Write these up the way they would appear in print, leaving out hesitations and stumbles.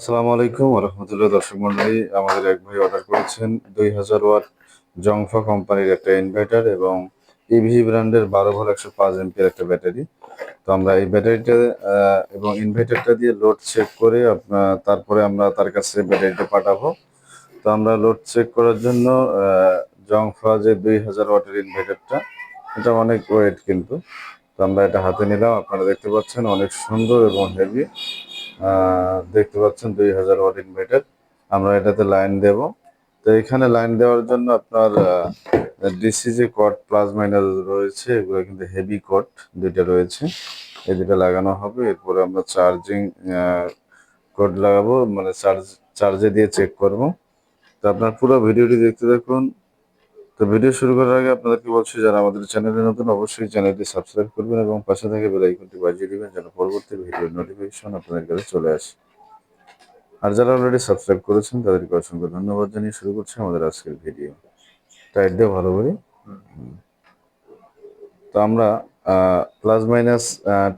আসসালামু আলাইকুম ওয়া রাহমাতুল্লাহ। দর্শক মণ্ডলী, আমাদের এক ভাই অর্ডার করেছেন 2000 ওয়াট জংফা কোম্পানির একটা ইনভার্টার এবং ইভি ব্র্যান্ডের 12 ভোল্ট 105 এমপিয়ার একটা ব্যাটারি। তো আমরা এই ব্যাটারিটা এবং ইনভার্টারটা দিয়ে লোড চেক করে তারপরে আমরা তার কাছে ব্যাটারিটা পাঠাবো। তো আমরা লোড চেক করার জন্য জংফা যে 2000 ওয়াটের ইনভার্টারটা, এটা অনেক ওয়েট কিন্তু। তো আমরা এটা হাতে নিলাম, আপনারা দেখতে পাচ্ছেন অনেক সুন্দর এবং হেভি। দেখতে পাচ্ছেন 2000 ওয়াট ইনভার্টার। আমরা এটাতে লাইন দেব। তো এখানে লাইন দেওয়ার জন্য আপনার ডিসি যে কট প্লাস মাইনাস রয়েছে, এগুলো কিন্তু হেভি কট দুইটা রয়েছে, এই দুটা লাগানো হবে। এরপরে আমরা চার্জিং কোড লাগাবো, মানে চার্জে দিয়ে চেক করব। তো আপনার পুরো ভিডিওটি দেখতে থাকুন। তো ভিডিও শুরু করার আগে আপনাদেরকে বলছি, যারা আমাদের চ্যানেলে নতুন অবশ্যই চ্যানেলটি সাবস্ক্রাইব করবেন এবং পাশে থেকে বেল আইকনটি বাজিয়ে দিবেন যেন পরবর্তী ভিডিওর নোটিফিকেশন আপনাদের কাছে চলে আসে। আর যারা অলরেডি সাবস্ক্রাইব করেছেন তাদেরকে অসংখ্য ধন্যবাদ জানিয়ে শুরু করছি আমাদের আজকের ভিডিও। টাইট দিয়ে ভালো করে। তো আমরা প্লাস মাইনাস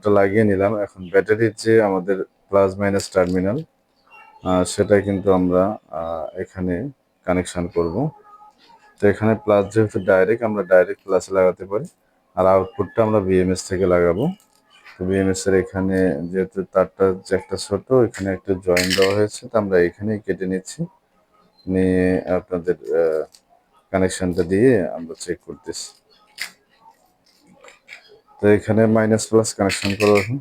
টা লাগিয়ে নিলাম। এখন ব্যাটারির যে আমাদের প্লাস মাইনাস টার্মিনাল, সেটা কিন্তু আমরা এখানে কানেকশন করব। তো এখানে প্লাস যেহেতু ডাইরেক্ট, আমরা ডাইরেক্ট প্লাসে লাগাতে পারি। আর আউটপুটটা আমরা বিএমএস থেকে লাগাবো। তো বিএমএস এর এখানে যেহেতু তারটা যে একটা ছোট, এখানে একটা জয়েন দেওয়া হয়েছে, তো আমরা এখানেই কেটে নিচ্ছি, নিয়ে আপনাদের কানেকশনটা দিয়ে আমরা চেক করতেছি। তো এখানে মাইনাস প্লাস কানেকশন করবো এখন।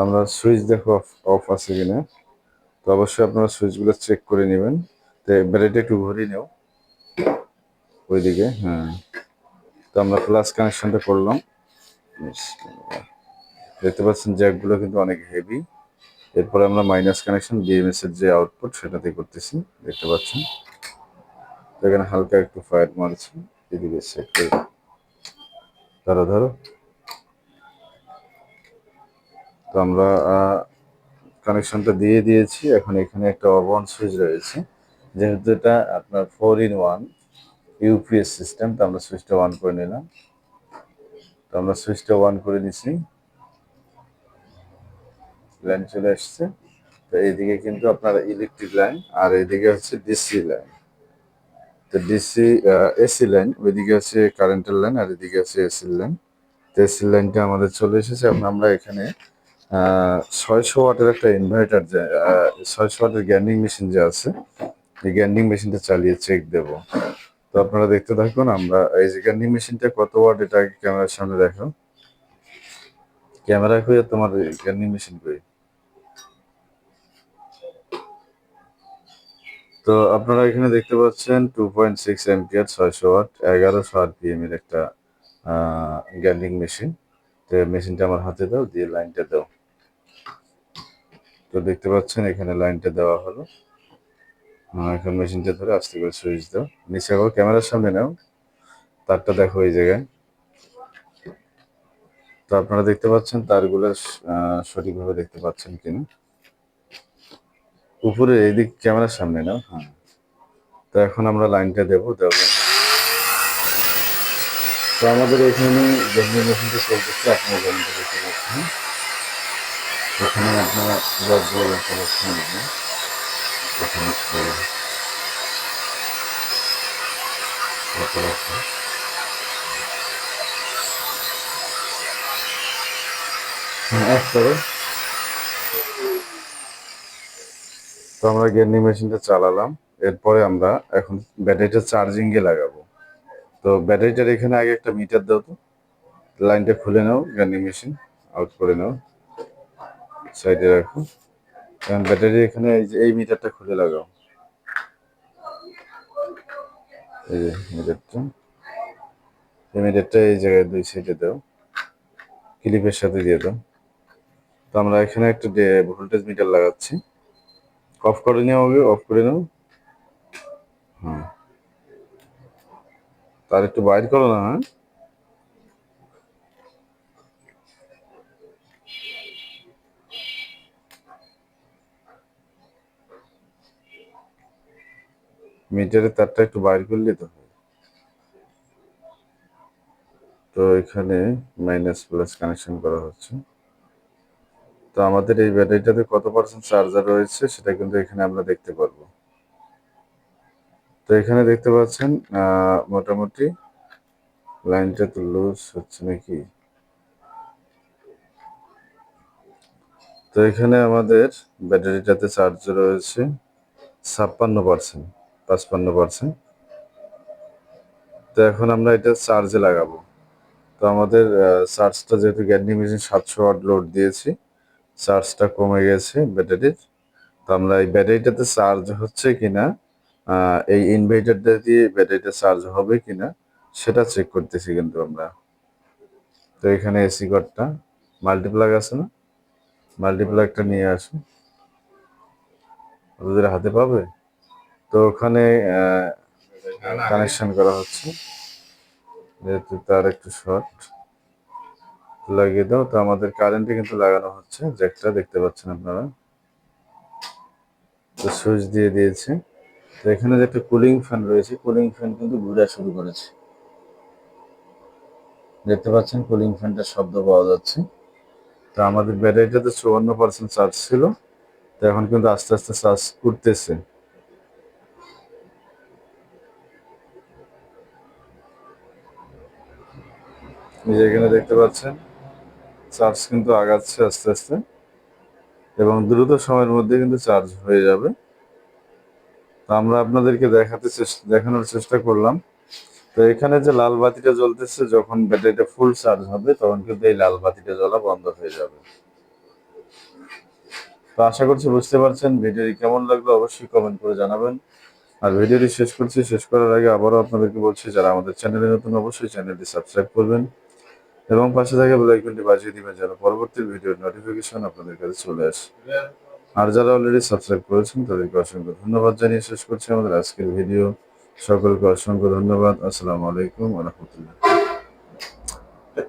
আমরা সুইচ দেখো অফ আছে কিনা। তো অবশ্যই আপনারা সুইচগুলো চেক করে নেবেন। তো ব্যাটারিটা একটু ঘুরিয়ে নেও ওইদিকে। হ্যাঁ, তো আমরা প্লাস কানেকশনটা করলাম। দেখতে পাচ্ছেন জ্যাকগুলো কিন্তু অনেক হেভি। এরপরে আমরা মাইনাস কানেকশন বিএমএস এর যে আউটপুট সেটাতে করতেছি, দেখতে পাচ্ছেন। এখানে হালকা একটু ফায়ার মারছে, এদিকে সেট করে ধরো ধরো। তো আমরা কানেকশনটা দিয়ে দিয়েছি। এখন এখানে একটা অন সুইচ রয়েছে, যেহেতু এটা আপনার 4-in-1 ইউপিএস সিস্টেম। তো আমরা সুইচটা অন করে নিলাম। তো আমরা সুইচটা অন করে নিছি, লাইন চলে আসছে। তো এইদিকে কিন্তু আপনার ইলেকট্রিক লাইন, আর এইদিকে হচ্ছে ডিসি লাইন। তো ডিসি এসি লাইন, ওইদিকে আছে কারেন্টের লাইন, আর এদিকে আছে এসি লাইন। তো এসি লাইনটা আমাদের চলে এসেছে। এখন আমরা এখানে 600 ওয়াটের একটা ইনভার্টার, যে 600 ওয়াটের গ্যান্ডিং মেশিন যে আছে, এই গ্যান্ডিং মেশিনটা চালিয়ে চেক দেব। তো আপনারা দেখতে থাকুন। আমরা এই যে গ্যান্ডিং মেশিনটা কত ওয়াট, এটা ক্যামেরার সামনে দেখো। ক্যামেরা খুঁজে তোমার গ্যান্ডিং মেশিন কই। তো আপনারা এখানে দেখতে পাচ্ছেন 2.6 এম্পিয়ার 600 ওয়াট 1100 আরপিএম এর একটা গ্যান্ডিং মেশিন। তো মেশিনটা আমার হাতে দাও, দিয়ে লাইনটা দাও। তো দেখতে পাচ্ছেন এখানে লাইনটা দেওয়া হলো। এখন মেশিনটা ধরে আস্তে করে সুইচ দাও, নিচে আবার ক্যামেরার সামনে নাও, তারটা দেখো এই জায়গায়। তো আপনারা দেখতে পাচ্ছেন তারগুলো সঠিকভাবে দেখতে পাচ্ছেন কিনা। উপরে এইদিক ক্যামেরার সামনে নাও। হ্যাঁ, তো এখন আমরা লাইনটা দেবো। তো আমাদের এখানে গ্যান্ডিং মেশিনটা চলতেছে, আপনারা গ্যান্ডিংটা দেখতে পাচ্ছেন। এখানে আপনারা রডগুলো দেখতে পাচ্ছেন। এখানে দেখতে পাচ্ছেন। এক করে। তো আমরা গ্যান্ডিং মেশিনটা চালালাম। এরপরে আমরা এখন ব্যাটারিটা চার্জিংয়ে লাগাবো। তো ব্যাটারিটার এখানে আগে একটা মিটার দাও। তো লাইনটা খুলে নাও, গ্যান্ডিং মেশিন আউট করে নাও, সাইডে রাখো। কারণ ব্যাটারি এখানে এই যে এই মিটারটা খুলে লাগাও। এই যে মিটারটা, এই মিটারটা এই জায়গায় দুই সাইডে দাও, ক্লিপের সাথে দিয়ে দাও। তো আমরা এখানে একটা ভোল্টেজ মিটার লাগাচ্ছি। অফ করে নাও, আগে অফ করে নাও। হুম, তার একটু বাইর করো না। হ্যাঁ, মিটারের তারটা একটু বাইর করলে তো হয়। তো এখানে মাইনাস প্লাস কানেকশন করা হচ্ছে। তো আমাদের এই ব্যাটারিটাতে কত পার্সেন্ট চার্জার রয়েছে সেটা কিন্তু এখানে আমরা দেখতে পারবো। তো এখানে দেখতে পাচ্ছেন মোটামুটি লাইনটা তো লুজ হচ্ছে নাকি। তো এখানে আমাদের ব্যাটারিটাতে চার্জ রয়েছে 56%, 55%। তো এখন আমরা এটা চার্জে লাগাবো। তো আমাদের চার্জটা যেহেতু গ্যান্ডি মেশিন 700 ওয়াট লোড দিয়েছি, চার্জটা কমে গেছে ব্যাটারির। তো আমরা এই ব্যাটারিটাতে চার্জ হচ্ছে কিনা, এই ইনভার্টারটা দিয়ে ব্যাটারিটা চার্জ হবে কিনা সেটা চেক করতেছি কিন্তু আমরা। তো এখানে এসি কর্ডটা মাল্টিপ্লাগ আছে না, মাল্টিপ্লাগটা নিয়ে আসো, ওদের হাতে পাবে। তো ওখানে কানেকশন করা হচ্ছে, যেহেতু তার একটু শর্ট, লাগিয়ে দাও। তো আমাদের কারেন্টে কিন্তু লাগানো হচ্ছে, জ্যাকটা দেখতে পাচ্ছেন আপনারা। তো সুইচ দিয়ে দিয়েছে। তো এখানে যে একটা কুলিং ফ্যান রয়েছে, কুলিং ফ্যান কিন্তু ঘুরা শুরু করেছে, দেখতে পাচ্ছেন কুলিং ফ্যানটার শব্দ পাওয়া যাচ্ছে। তো আমাদের ব্যাটারিটাতে 54% চার্জ ছিল, তো এখন কিন্তু আস্তে আস্তে চার্জ করতেছে। এই যে এখানে দেখতে পাচ্ছেন চার্জ কিন্তু আগাচ্ছে আস্তে আস্তে, এবং দ্রুত সময়ের মধ্যে কিন্তু চার্জ হয়ে যাবে। তো আমরা আপনাদেরকে দেখানোর চেষ্টা করলাম। তো এখানে যে লাল বাতিটা জ্বলতেছে, যখন ব্যাটারিটা ফুল চার্জ হবে তখন কিন্তু এই লাল বাতিটা জ্বলা বন্ধ হয়ে যাবে। তো আশা করছি বুঝতে পারছেন। ভিডিওটি কেমন লাগলো অবশ্যই কমেন্ট করে জানাবেন। আর ভিডিওটি শেষ করার আগে আবারও আপনাদেরকে বলছি, যারা আমাদের চ্যানেলে নতুন অবশ্যই চ্যানেলটি সাবস্ক্রাইব করবেন এবং পাশে থাকা বেল আইকনটি বাজিয়ে দিবেন যেন পরবর্তী ভিডিওর নোটিফিকেশন আপনাদের কাছে চলে আসে। আর যারা অলরেডি সাবস্ক্রাইব করেছেন তাদেরকে অসংখ্য ধন্যবাদ জানিয়ে শেষ করছি আমাদের আজকের ভিডিও। সকলকে অসংখ্য ধন্যবাদ। আসসালামু আলাইকুম ওয়া রাহমাতুল্লাহ।